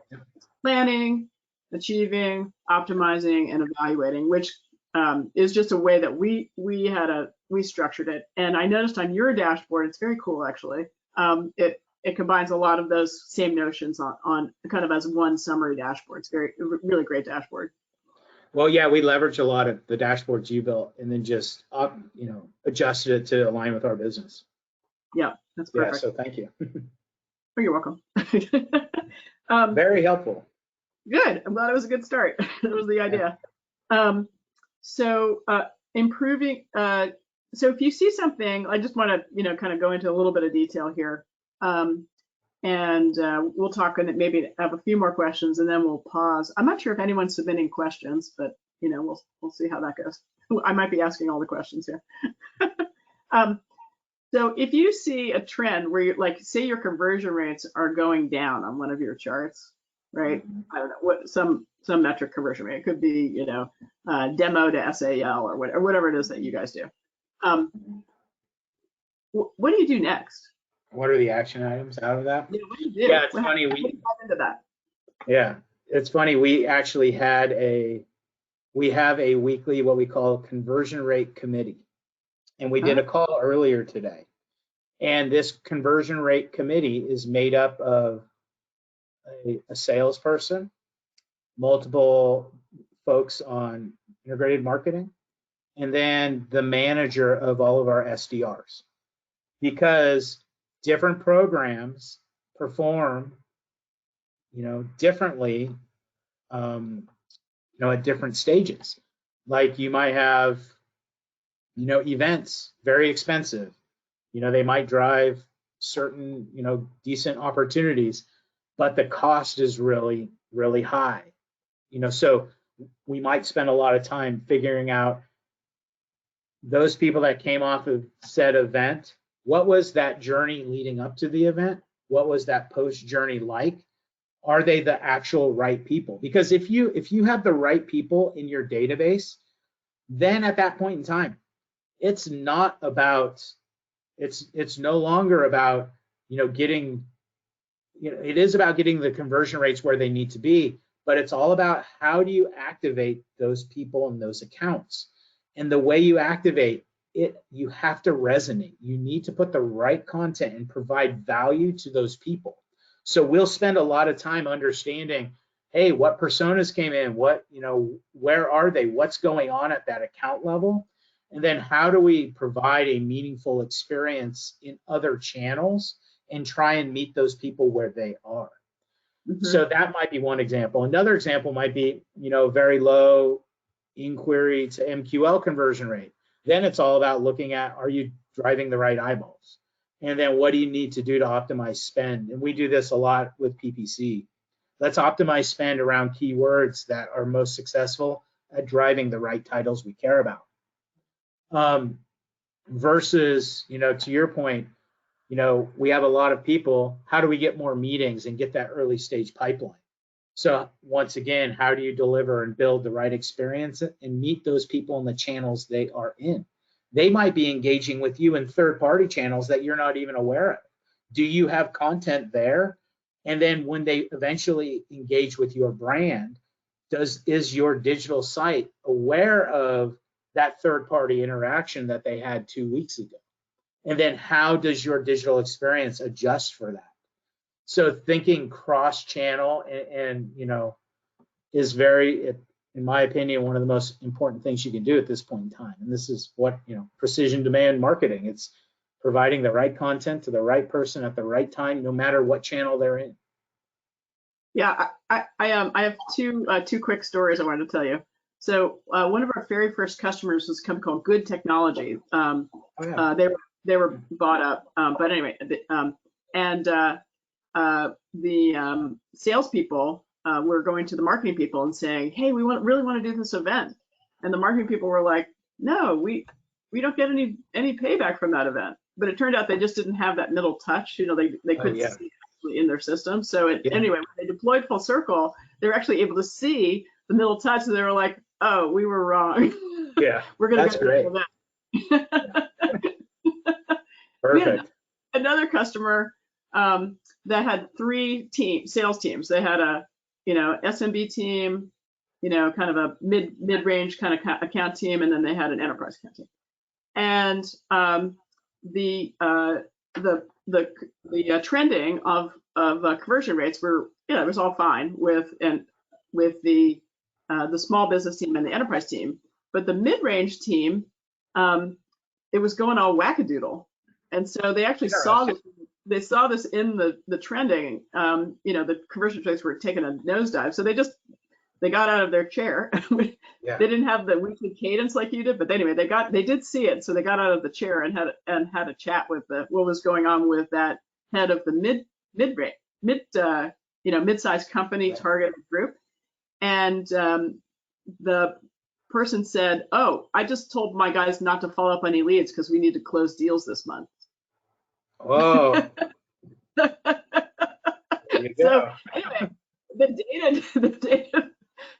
Speaker 2: planning, achieving, optimizing, and evaluating, which is just a way that we structured it. And I noticed on your dashboard, it's very cool actually. It combines a lot of those same notions on kind of as one summary dashboard. It's really great dashboard.
Speaker 3: Well, yeah, we leveraged a lot of the dashboards you built and then just adjusted it to align with our business.
Speaker 2: Yeah, that's perfect.
Speaker 3: Yeah, so thank you.
Speaker 2: Oh, you're welcome.
Speaker 3: Very helpful.
Speaker 2: Good. I'm glad it was a good start. That was the idea. Improving. So if you see something, I just want to kind of go into a little bit of detail here. And we'll talk and maybe have a few more questions and then we'll pause. I'm not sure if anyone's submitting questions, but we'll see how that goes. I might be asking all the questions here. So if you see a trend where say your conversion rates are going down on one of your charts, right? I don't know what some metric conversion rate. It could be demo to SAL or whatever it is that you guys do. What do you do next?
Speaker 3: What are the action items out of that?
Speaker 2: Yeah, what do you do?
Speaker 3: Yeah, it's funny.
Speaker 2: Into that?
Speaker 3: Yeah, it's funny. We actually have a weekly, what we call conversion rate committee. And we did a call earlier today. And this conversion rate committee is made up of a salesperson, multiple folks on integrated marketing, and then the manager of all of our SDRs. Because different programs perform, differently, at different stages. Like you might have, events, very expensive. They might drive certain, decent opportunities, but the cost is really, really high. So we might spend a lot of time figuring out those people that came off of said event. What was that journey leading up to the event? What was that post journey like? Are they the actual right people? Because if you have the right people in your database, then at that point in time, it's no longer about, getting, it is about getting the conversion rates where they need to be, but it's all about how do you activate those people and those accounts. And the way you activate it, you have to resonate. You need to put the right content and provide value to those people. So we'll spend a lot of time understanding, hey, what personas came in, what, where are they, what's going on at that account level, and then how do we provide a meaningful experience in other channels and try and meet those people where they are. So that might be one example. Another example might be, very low inquiry to MQL conversion rate. Then it's all about looking at, are you driving the right eyeballs? And then what do you need to do to optimize spend? And we do this a lot with PPC. Let's optimize spend around keywords that are most successful at driving the right titles we care about. Versus, to your point, we have a lot of people, how do we get more meetings and get that early stage pipeline? So once again, how do you deliver and build the right experience and meet those people in the channels they are in? They might be engaging with you in third-party channels that you're not even aware of. Do you have content there? And then when they eventually engage with your brand, is your digital site aware of that third-party interaction that they had 2 weeks ago? And then how does your digital experience adjust for that? So thinking cross-channel and is very, in my opinion, one of the most important things you can do at this point in time. And this is what, precision demand marketing. It's providing the right content to the right person at the right time, no matter what channel they're in.
Speaker 2: Yeah, I have two quick stories I wanted to tell you. So one of our very first customers was a company called Good Technology. They were bought up, but anyway, the salespeople were going to the marketing people and saying, "Hey, we really want to do this event," and the marketing people were like, "No, we don't get any payback from that event." But it turned out they just didn't have that middle touch. They couldn't see it actually in their system. So anyway, when they deployed Full Circle, they were actually able to see the middle touch. So they were like, "Oh, we were wrong.
Speaker 3: Yeah,
Speaker 2: we're gonna
Speaker 3: that's
Speaker 2: go
Speaker 3: great. Perfect.
Speaker 2: Another customer that had 3 sales teams. They had a SMB team, kind of a mid-range kind of account team, and then they had an enterprise account team. And the trending of conversion rates were, it was all fine with the small business team and the enterprise team, but the mid-range team, it was going all wackadoodle. And so they actually saw this. They saw this in the trending. The conversion rates were taking a nosedive. So they got out of their chair. They didn't have the weekly cadence like you did, but anyway, they did see it. So they got out of the chair and had a chat with what was going on with that head of the mid-sized company targeted group. And the person said, "Oh, I just told my guys not to follow up on any leads because we need to close deals this month."
Speaker 3: Whoa.
Speaker 2: So anyway, the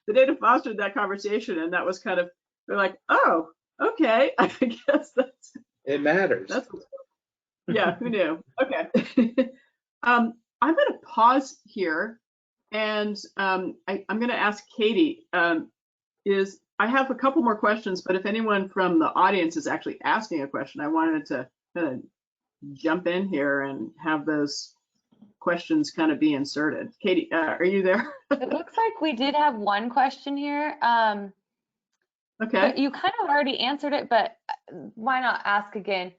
Speaker 2: data fostered that conversation, and that was kind of, they're like, "Oh, okay, I guess
Speaker 3: it matters."
Speaker 2: Yeah, who knew? Okay. I'm going to pause here, and I'm going to ask Katie. I have a couple more questions, but if anyone from the audience is actually asking a question, I wanted to kind of jump in here and have those questions kind of be inserted. Katie, are you there?
Speaker 1: It looks like we did have one question here.
Speaker 2: Okay.
Speaker 1: You kind of already answered it, but why not ask again?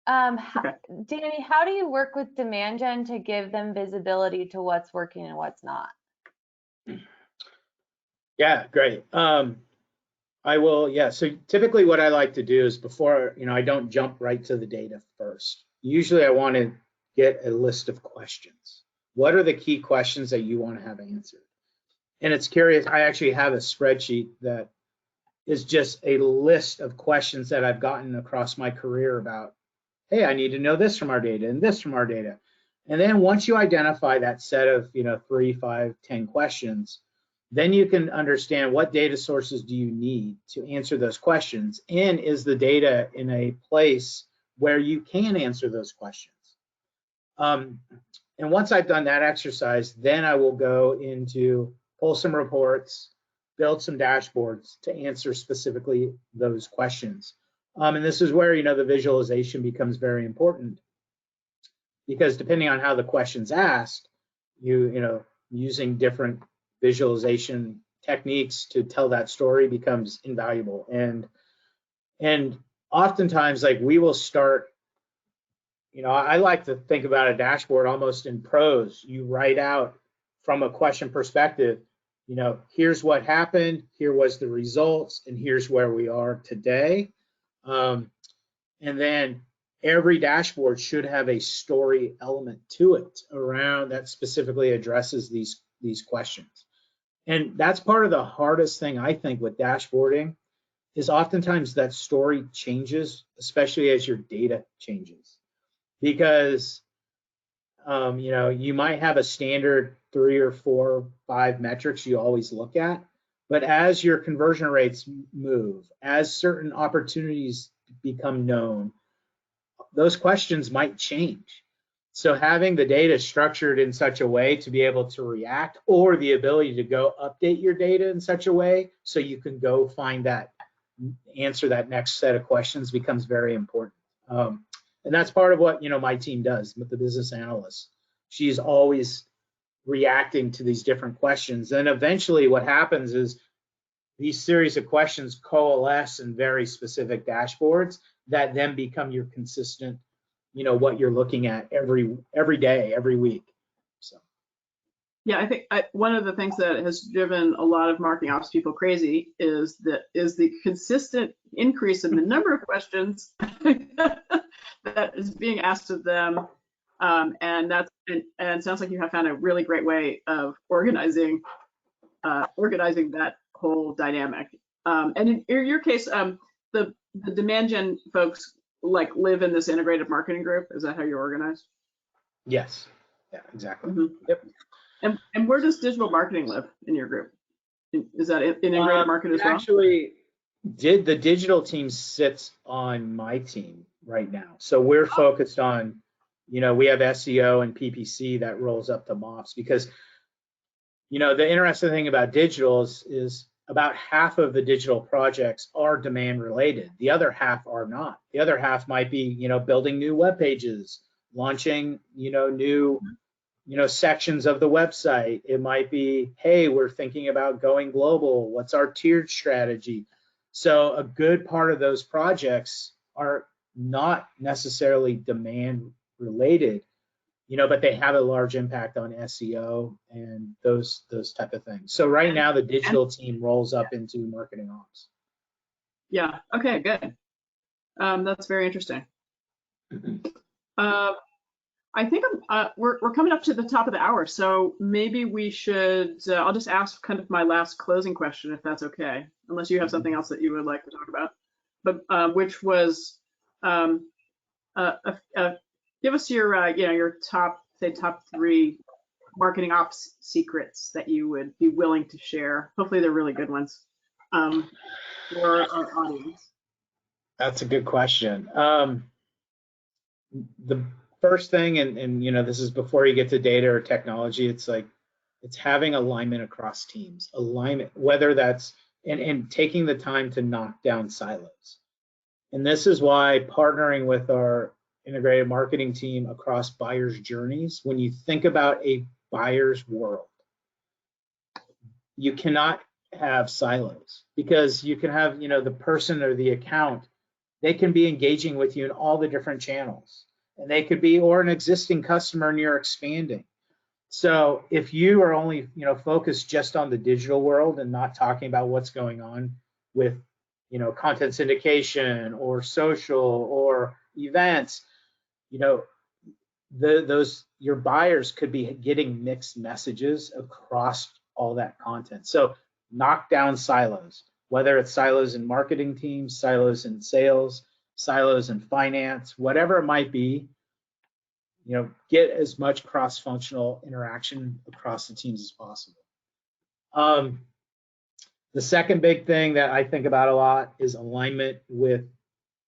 Speaker 2: Okay.
Speaker 1: Danny, how do you work with demand gen to give them visibility to what's working and what's not?
Speaker 3: Yeah, great. I will, so typically what I like to do is before, I don't jump right to the data first. Usually I want to get a list of questions. What are the key questions that you want to have answered? And it's curious, I actually have a spreadsheet that is just a list of questions that I've gotten across my career about, hey, I need to know this from our data and this from our data. And then once you identify that set of, 3, 5, 10 questions, then you can understand what data sources do you need to answer those questions, and is the data in a place where you can answer those questions. And once I've done that exercise, then I will go into pull some reports, build some dashboards to answer specifically those questions. And this is where, the visualization becomes very important, because depending on how the question's asked, using different visualization techniques to tell that story becomes invaluable. And oftentimes, like, we will start, I like to think about a dashboard almost in prose. You write out from a question perspective, here's what happened, here was the results, and here's where we are today. And then every dashboard should have a story element to it around that specifically addresses these questions. And that's part of the hardest thing, I think, with dashboarding, is oftentimes that story changes, especially as your data changes. Because you might have a standard 3 or 4 or 5 metrics you always look at, but as your conversion rates move, as certain opportunities become known, those questions might change. So having the data structured in such a way to be able to react, or the ability to go update your data in such a way so you can go find that, answer that next set of questions, becomes very important. And that's part of what my team does with the business analyst. She's always reacting to these different questions. And eventually what happens is these series of questions coalesce in very specific dashboards that then become your consistent, what you're looking at every day, every week. So.
Speaker 2: Yeah, I think one of the things that has driven a lot of marketing ops people crazy is the consistent increase in the number of questions that is being asked of them, and it sounds like you have found a really great way of organizing that whole dynamic. And in your case, the demand gen folks live in this integrated marketing group. Is that how you're organized?
Speaker 3: Yes. Yeah, exactly.
Speaker 2: Mm-hmm. Yep. And where does digital marketing live in your group? Is that integrated marketing as well?
Speaker 3: Actually, the digital team sits on my team right now. So we're focused on, we have SEO and PPC that rolls up to MOPS, because, the interesting thing about digital is about half of the digital projects are demand related. The other half are not. The other half might be, building new web pages, launching, new sections of the website. It might be, hey, we're thinking about going global. What's our tiered strategy? So a good part of those projects are not necessarily demand related, but they have a large impact on SEO and those type of things. So right now the digital team rolls up into marketing ops.
Speaker 2: Yeah. Okay. Good. That's very interesting. I think we're coming up to the top of the hour, so maybe we should. I'll just ask kind of my last closing question, if that's okay, unless you have something else that you would like to talk about. But which was, give us your top 3 marketing ops secrets that you would be willing to share. Hopefully, they're really good ones for our audience.
Speaker 3: That's a good question. The first thing, and this is before you get to data or technology, it's having alignment across teams. Alignment, whether that's and taking the time to knock down silos. And this is why partnering with our integrated marketing team across buyers' journeys, when you think about a buyer's world, you cannot have silos, because you can have, the person or the account, they can be engaging with you in all the different channels, and they could be, or an existing customer and you're expanding. So if you are only, focused just on the digital world and not talking about what's going on with, content syndication or social or events, your buyers could be getting mixed messages across all that content. So knock down silos, whether it's silos in marketing teams, silos in sales, silos in finance, whatever it might be. Get as much cross-functional interaction across the teams as possible. The second big thing that I think about a lot is alignment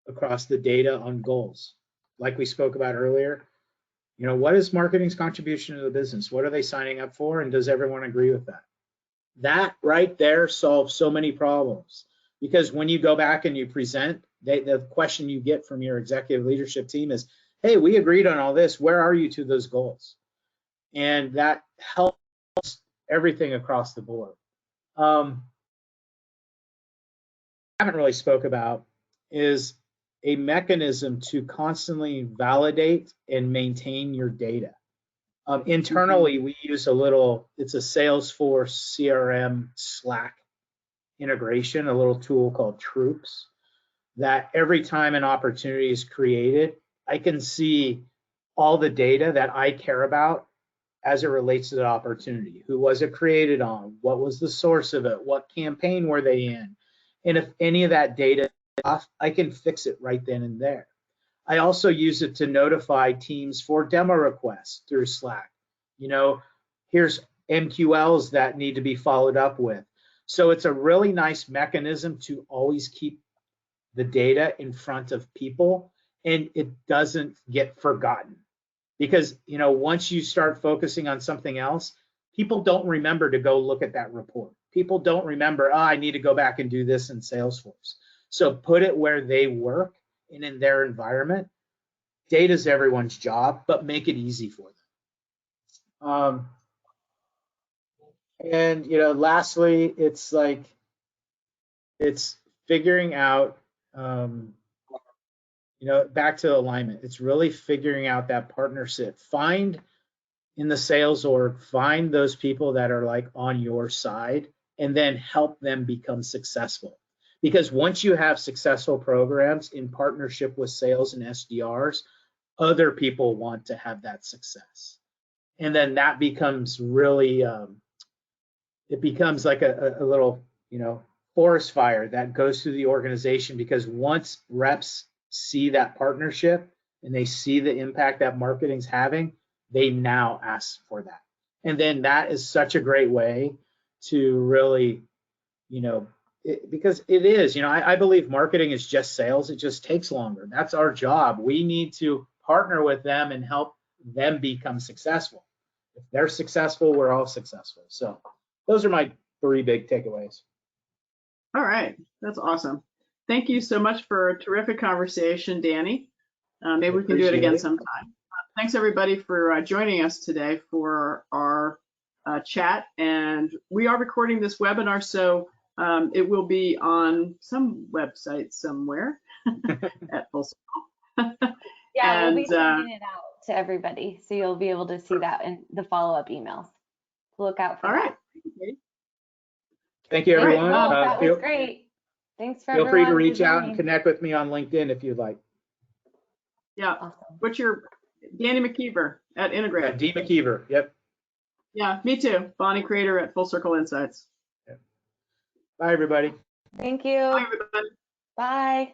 Speaker 3: across the data on goals. Like we spoke about earlier, what is marketing's contribution to the business? What are they signing up for? And does everyone agree with that? That right there solves so many problems, because when you go back and you present, the question you get from your executive leadership team is, hey, we agreed on all this. Where are you to those goals? And that helps everything across the board. I haven't really spoke about is a mechanism to constantly validate and maintain your data. Internally, we use it's a Salesforce CRM Slack integration, a little tool called Troops, that every time an opportunity is created, I can see all the data that I care about as it relates to the opportunity. Who was it created on? What was the source of it? What campaign were they in? And if any of that data is off, I can fix it right then and there. I also use it to notify teams for demo requests through Slack. Here's MQLs that need to be followed up with. So it's a really nice mechanism to always keep the data in front of people, and it doesn't get forgotten. Because, once you start focusing on something else, people don't remember to go look at that report. People don't remember, I need to go back and do this in Salesforce. So put it where they work and in their environment. Data's everyone's job, but make it easy for them. And lastly, it's figuring out, back to alignment. It's really figuring out that partnership. Find in the sales org, find those people that are on your side, and then help them become successful. Because once you have successful programs in partnership with sales and SDRs, other people want to have that success. And then that becomes really, it becomes like a little, forest fire that goes through the organization, because once reps see that partnership and they see the impact that marketing's having, they now ask for that. And then that is such a great way to really, because it is, I believe marketing is just sales. It just takes longer. That's our job. We need to partner with them and help them become successful. If they're successful, we're all successful. So those are my 3 big takeaways.
Speaker 2: All right, that's awesome. Thank you so much for a terrific conversation, Danny. Maybe we can do it again sometime. Thanks everybody for joining us today for our chat. And we are recording this webinar, so it will be on some website somewhere at Full Circle.
Speaker 1: Yeah, we'll be sending it out to everybody, so you'll be able to see that in the follow-up emails. Look out for that.
Speaker 2: All right.
Speaker 3: Thank you, everyone.
Speaker 1: Well, that was great. Thanks for
Speaker 3: feel free to reach out and connect with me on LinkedIn if you'd like.
Speaker 2: Yeah. Awesome. What's your Danny McKeever at Integrate?
Speaker 3: Yeah, D McKeever. Yep.
Speaker 2: Yeah, me too. Bonnie Crater at Full Circle Insights.
Speaker 3: Yep. Bye, everybody.
Speaker 1: Thank you.
Speaker 2: Bye, everybody.
Speaker 1: Bye.